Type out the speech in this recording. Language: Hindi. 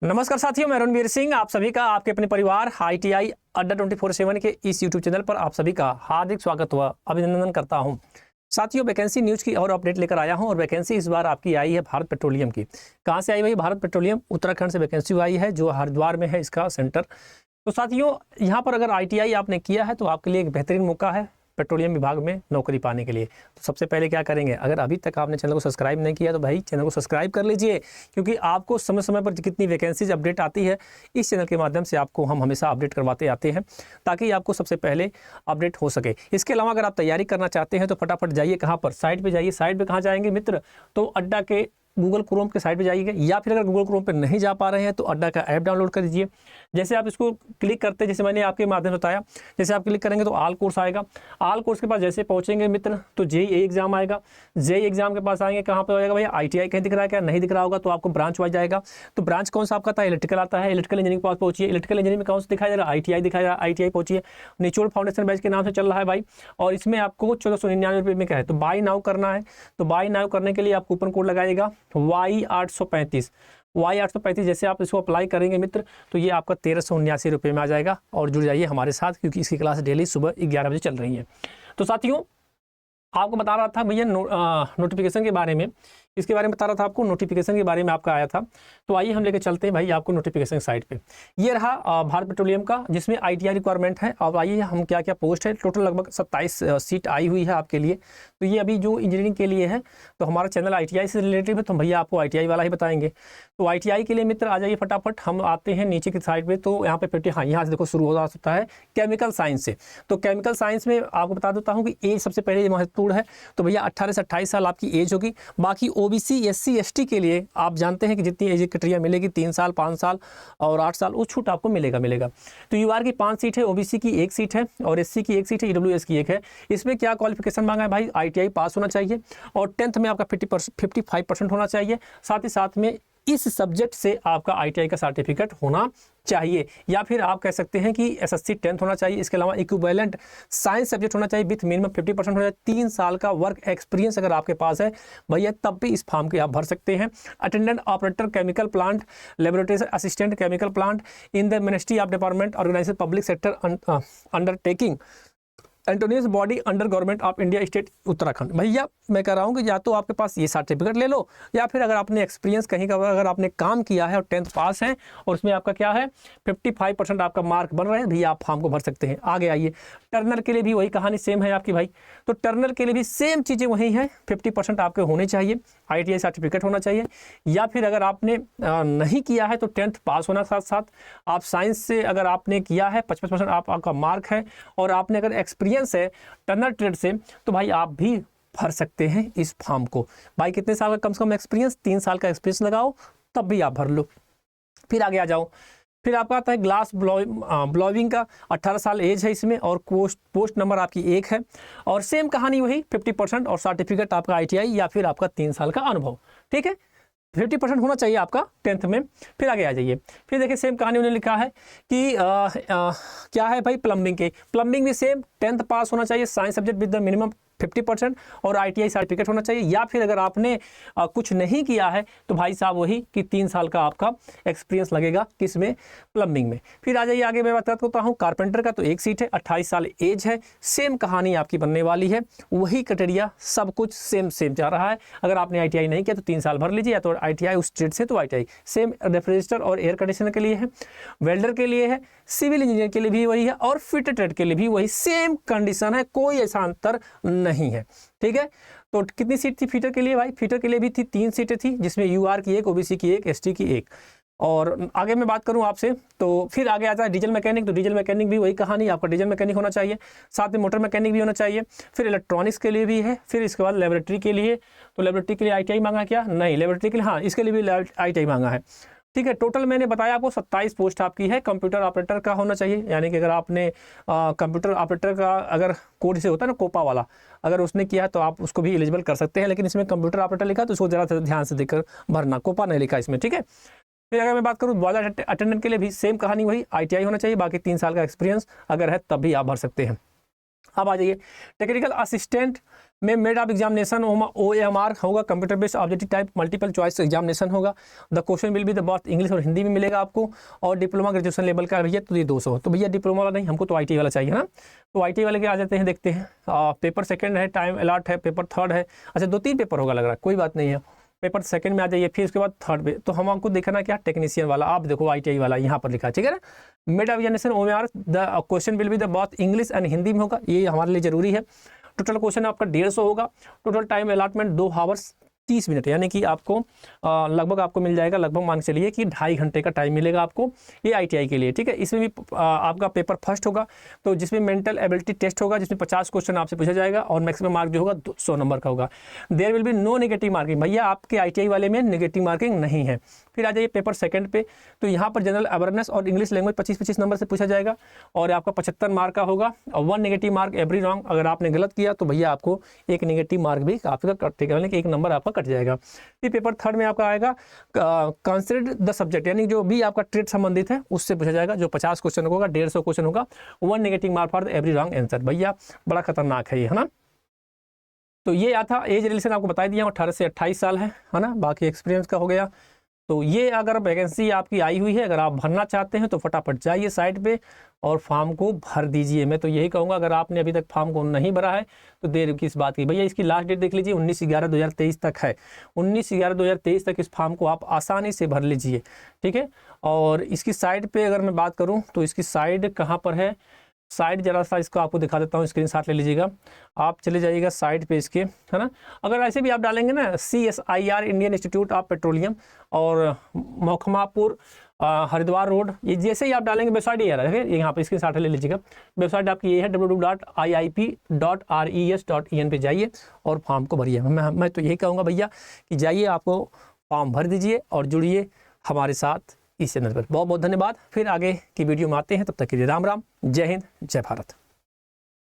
नमस्कार साथियों, मैं रणवीर सिंह आप सभी का आपके अपने परिवार ITI अड्डा 24/7 के इस YouTube चैनल पर आप सभी का हार्दिक स्वागत व अभिनंदन करता हूं। साथियों, वैकेंसी न्यूज़ की और अपडेट लेकर आया हूं और वैकेंसी इस बार आपकी आई है भारत पेट्रोलियम की। कहां से आई भाई? भारत पेट्रोलियम उत्तराखंड से वैकेंसी आई है, जो हरिद्वार में है इसका सेंटर। तो साथियों, यहाँ पर अगर ITI आपने किया है तो आपके लिए एक बेहतरीन मौका है पेट्रोलियम विभाग में नौकरी पाने के लिए। तो सबसे पहले क्या करेंगे, अगर अभी तक आपने चैनल को सब्सक्राइब नहीं किया तो भाई चैनल को सब्सक्राइब कर लीजिए, क्योंकि आपको समय समय पर कितनी वैकेंसीज अपडेट आती है इस चैनल के माध्यम से आपको हम हमेशा अपडेट करवाते आते हैं, ताकि आपको सबसे पहले अपडेट हो सके। इसके अलावा अगर आप तैयारी करना चाहते हैं तो फटाफट जाइए, कहाँ पर, साइट पर जाइए। साइट पर कहाँ जाएंगे मित्र? तो अड्डा के गूगल क्रोम के साइट पे जाइएगा, या फिर अगर गूगल क्रोम पे नहीं जा पा रहे हैं तो अड्डा का ऐप डाउनलोड कर दीजिए। जैसे आप इसको क्लिक करते हैं, जैसे मैंने आपके माध्यम से बताया, जैसे आप क्लिक करेंगे तो ऑल कोर्स आएगा। ऑल कोर्स के पास जैसे पहुंचेंगे मित्र तो JEE एग्जाम आएगा। JEE एग्जाम के पास आएंगे, कहाँ पे आएगा भैया? ITI कहीं दिख रहा है क्या? नहीं दिख रहा होगा तो आपको ब्रांच वाइज जाएगा। तो ब्रांच कौन सा आपका था? इलेक्ट्रिकल आता है। इलेक्ट्रिकल इंजीनियरिंग के पास पहुंचिए। इलेक्ट्रिकल इंजीनियरिंग में कौन सा दिखाई दे रहा है? ITI दिखाई दे रहा है। ITI पहुंचिए। निचोड़ फाउंडेशन बैच के नाम से चल रहा है भाई, और इसमें आपको 1499 रुपये में क्या है तो बाई नाउ करना है। तो बाई नाउ करने के लिए आप कूपन कोड लगाइएगा Y835। Y835 जैसे आप इसको अप्लाई करेंगे मित्र तो ये आपका 1379 रुपये में आ जाएगा। और जुड़ जाइए हमारे साथ, क्योंकि इसकी क्लास डेली सुबह 11 बजे चल रही है। तो साथियों, आपको बता रहा था भैया नोटिफिकेशन के बारे में, इसके बारे में बता रहा था आपको, नोटिफिकेशन के बारे में आपका आया था। तो आइए हम लेकर चलते हैं भाई आपको नोटिफिकेशन साइट पे। ये रहा भारत पेट्रोलियम का, जिसमें ITI रिक्वायरमेंट है। अब आइए हम क्या क्या पोस्ट है, टोटल लगभग 27 सीट आई हुई है आपके लिए। तो ये अभी जो इंजीनियरिंग के लिए है, तो हमारा चैनल ITI से रिलेटेड है, तो भैया आपको ITI वाला ही बताएंगे। तो ITI के लिए मित्र आ जाइए फटाफट। हम आते हैं नीचे की साइड पे, तो यहाँ पे हाँ, यहाँ से देखो शुरू हो सकता है केमिकल साइंस से। तो केमिकल साइंस में आपको बता देता हूँ कि एज सबसे पहले महत्वपूर्ण है। तो भैया 18 से 28 साल आपकी एज होगी। बाकी OBC SC ST के लिए आप जानते हैं कि जितनी एज क्राइटेरिया मिलेगी 3 साल, 5 साल और 8 साल, वो छूट आपको मिलेगा। तो UR की 5 सीट है, OBC की 1 सीट है और SC की 1 सीट है, EWS की 1 है। इसमें क्या क्वालिफिकेशन मांगा है भाई? ITI पास होना चाहिए और 10th में आपका 55% होना चाहिए। साथ ही साथ में इस सब्जेक्ट से आपका ITI का सर्टिफिकेट होना चाहिए, या फिर आप कह सकते हैं कि SSC 10th होना चाहिए। इसके अलावा इक्विवेलेंट साइंस सब्जेक्ट होना चाहिए विथ मिनिमम 50% होना चाहिए। 3 साल का वर्क एक्सपीरियंस अगर आपके पास है भैया, तब भी इस फॉर्म के आप भर सकते हैं। Attendant operator chemical plant, laboratory assistant chemical plant in the ministry of department organize public sector undertaking autonomous body under government of India state Uttarakhand. भैया मैं कह रहा हूँ कि या तो आपके पास ये सर्टिफिकेट ले लो, या फिर अगर आपने एक्सपीरियंस कहीं का अगर आपने काम किया है और 10th पास है और उसमें आपका क्या है 55% आपका मार्क बन रहे हैं, भैया आप फॉर्म को भर सकते हैं। आगे आइए, टर्नर के लिए भी वही कहानी सेम है आपकी भाई। तो टर्नर के लिए भी सेम चीज़ें वही हैं, 50% आपके होने चाहिए, ITI सर्टिफिकेट होना चाहिए, या फिर अगर आपने नहीं किया है तो 10th पास होना साथ साथ। आप साइंस से अगर आपने किया है 55% आपका मार्क है, और आपने अगर एक्सपीरियंस है टर्नर ट्रेड से, तो भाई आप भी भर सकते हैं इस फॉर्म को। भाई कितने साल का कम से कम एक्सपीरियंस? 3 साल का एक्सपीरियंस लगाओ, तब भी आप भर लो। फिर आगे आ जाओ, फिर आपका आता है ग्लास ब्लॉविंग का 18 साल एज है इसमें, और पोस्ट नंबर आपकी 1 है, और सेम कहानी वही 50% और सर्टिफिकेट आपका ITI या फिर आपका 3 साल का अनुभव। ठीक है, 50% होना चाहिए आपका 10th में। फिर आगे आ जाइए, फिर देखिए सेम कहानी उन्होंने लिखा है कि क्या है भाई, प्लम्बिंग के, प्लम्बिंग भी सेम 10th पास होना चाहिए, science subject with the minimum 50% और ITI सर्टिफिकेट होना चाहिए, या फिर अगर आपने कुछ नहीं किया है तो भाई साहब वही कि 3 साल का आपका एक्सपीरियंस लगेगा किसमें? प्लम्बिंग में। फिर आ जाइए आगे, मैं बात करता हूँ कारपेंटर का, तो 1 सीट है, 28 साल एज है। सेम कहानी आपकी बनने वाली है, वही क्राइटेरिया सब कुछ सेम जा रहा है। अगर आपने ITI नहीं किया तो 3 साल भर लीजिए, या तो ITI उस ट्रेड से तो ITI सेम। रेफ्रिजरेटर और एयर कंडीशनर के लिए है, वेल्डर के लिए है, सिविल इंजीनियर के लिए भी वही है, और फिटर ट्रेड के लिए भी वही सेम कंडीशन है, कोई ऐसा अंतर नहीं है। ठीक है, तो कितनी सीट थी फीटर के लिए भाई? फीटर के लिए भी थी 3 सीटें थी, जिसमें UR की 1, OBC की 1, ST की 1। और आगे मैं बात करूं आपसे, तो फिर आगे आता है डीजल मैकेनिक। तो डीजल मैकेनिक भी वही कहानी, आपका डीजल मैकेनिक होना चाहिए, साथ में मोटर मैकेनिक भी होना चाहिए। फिर इलेक्ट्रॉनिक्स के लिए भी है, फिर इसके बाद लेबोरेटरी के लिए, तो लेबोरेटरी के लिए ITI मांगा क्या? नहीं, लेबोरेटरी के लिए हाँ, इसके लिए भी ITI मांगा है। ठीक है, टोटल मैंने बताया आपको 27 पोस्ट आपकी है। कंप्यूटर ऑपरेटर का होना चाहिए, यानी कि अगर आपने कंप्यूटर ऑपरेटर का अगर कोड से होता है ना, कोपा वाला, अगर उसने किया तो आप उसको भी एलिजिबल कर सकते हैं, लेकिन इसमें कंप्यूटर ऑपरेटर लिखा तो उसको ज़रा ध्यान से देखकर भरना, कोपा नहीं लिखा इसमें। ठीक है, फिर अगर मैं बात करूँ बॉयलर अटेंडेंट के लिए भी सेम कहानी वही, ITI होना चाहिए, बाकी 3 साल का एक्सपीरियंस अगर है तब भी आप भर सकते हैं। अब आ जाइए टेक्निकल असिस्टेंट में मेड ऑफ एग्जामिनेशन OMR होगा, computer based objective type multiple choice examination होगा। The question will be the both English और हिंदी में मिलेगा आपको। और डिप्लोमा ग्रेजुएशन लेवल का भैया तो ये 200, तो भैया डिप्लोमा वाला नहीं, हमको तो ITI वाला चाहिए ना। तो ITI वाले के आ जाते हैं, देखते हैं। पेपर सेकंड है, टाइम अलॉट है, पेपर थर्ड है, अच्छा 2-3 पेपर होगा लग रहा है, कोई बात नहीं है। पेपर सेकंड में आ जाइए, फिर उसके बाद थर्ड पे, तो हम आपको देखना क्या, टेक्नीशियन वाला। आप देखो ITI वाला यहाँ पर लिखा है, ठीक है ना। Mid of examination OMR the question will be the both English and Hindi में होगा, ये हमारे लिए जरूरी है। टोटल क्वेश्चन आपका 150 होगा। Total time allotment 2 hours 30 minute, यानी कि आपको लगभग आपको मिल जाएगा, लगभग मान के चलिए कि 2.5 घंटे का टाइम मिलेगा आपको ये ITI के लिए, ठीक है। इसमें भी आपका पेपर फर्स्ट होगा, तो जिसमें मेंटल एबिलिटी टेस्ट होगा, जिसमें 50 क्वेश्चन आपसे पूछा जाएगा और मैक्सिमम मार्क जो होगा 100 नंबर का होगा। There will be no negative marking, भैया आपके ITI वाले में नेगेटिव मार्किंग नहीं है। फिर आ जाइए पेपर सेकंड पे, तो यहाँ पर जनरल अवेयरनेस और इंग्लिश लैंग्वेज 25-25 नंबर से पूछा जाएगा और आपका 75 मार्क का होगा और 1 नेगेटिव मार्क एवरी रॉन्ग। अगर आपने गलत किया तो भैया आपको 1 नेगेटिव मार्क भी आपका कटेगा, यानी कि 1 नंबर आपका कट जाएगा। फिर पेपर थर्ड में आपका आएगा कंसिडर द सब्जेक्ट, यानी जो भी आपका ट्रेड संबंधित है उससे पूछा जाएगा, जो 50 क्वेश्चन होगा, 150 क्वेश्चन होगा, 1 negative mark for every wrong answer. भैया बड़ा खतरनाक है ये, है ना। तो ये आता एज रिलेशन आपको बता दिया, 18 से 28 साल है ना। बाकी एक्सपीरियंस का हो गया। तो ये अगर वैकेंसी आपकी आई हुई है, अगर आप भरना चाहते हैं तो फटाफट जाइए साइट पे और फॉर्म को भर दीजिए। मैं तो यही कहूँगा, अगर आपने अभी तक फॉर्म को नहीं भरा है तो देर किस बात की। भैया इसकी लास्ट डेट देख लीजिए, 19/11/2023 तक है। 19/11/2023 तक इस फॉर्म को आप आसानी से भर लीजिए, ठीक है। और इसकी साइट पे अगर मैं बात करूँ तो इसकी साइट कहाँ पर है, साइट जरा सा इसको आपको दिखा देता हूँ, स्क्रीनशॉट ले लीजिएगा। आप चले जाइएगा साइट पे इसके, है ना। अगर ऐसे भी आप डालेंगे ना CSIR Indian institute of petroleum और मोखमापुर हरिद्वार रोड, ये जैसे ही आप डालेंगे वेबसाइट ये आ रहा है, यहाँ पे स्क्रीनशॉट ले लीजिएगा। वेबसाइट आपकी ये है www.iip.res.in पे जाइए और फॉर्म को भरिए। मैं तो यही कहूँगा भैया कि जाइए, आपको फॉर्म भर दीजिए और जुड़िए हमारे साथ इस चैनल पर। बहुत बहुत धन्यवाद। फिर आगे की वीडियो में आते हैं, तब तक के लिए राम राम, जय हिंद, जय भारत।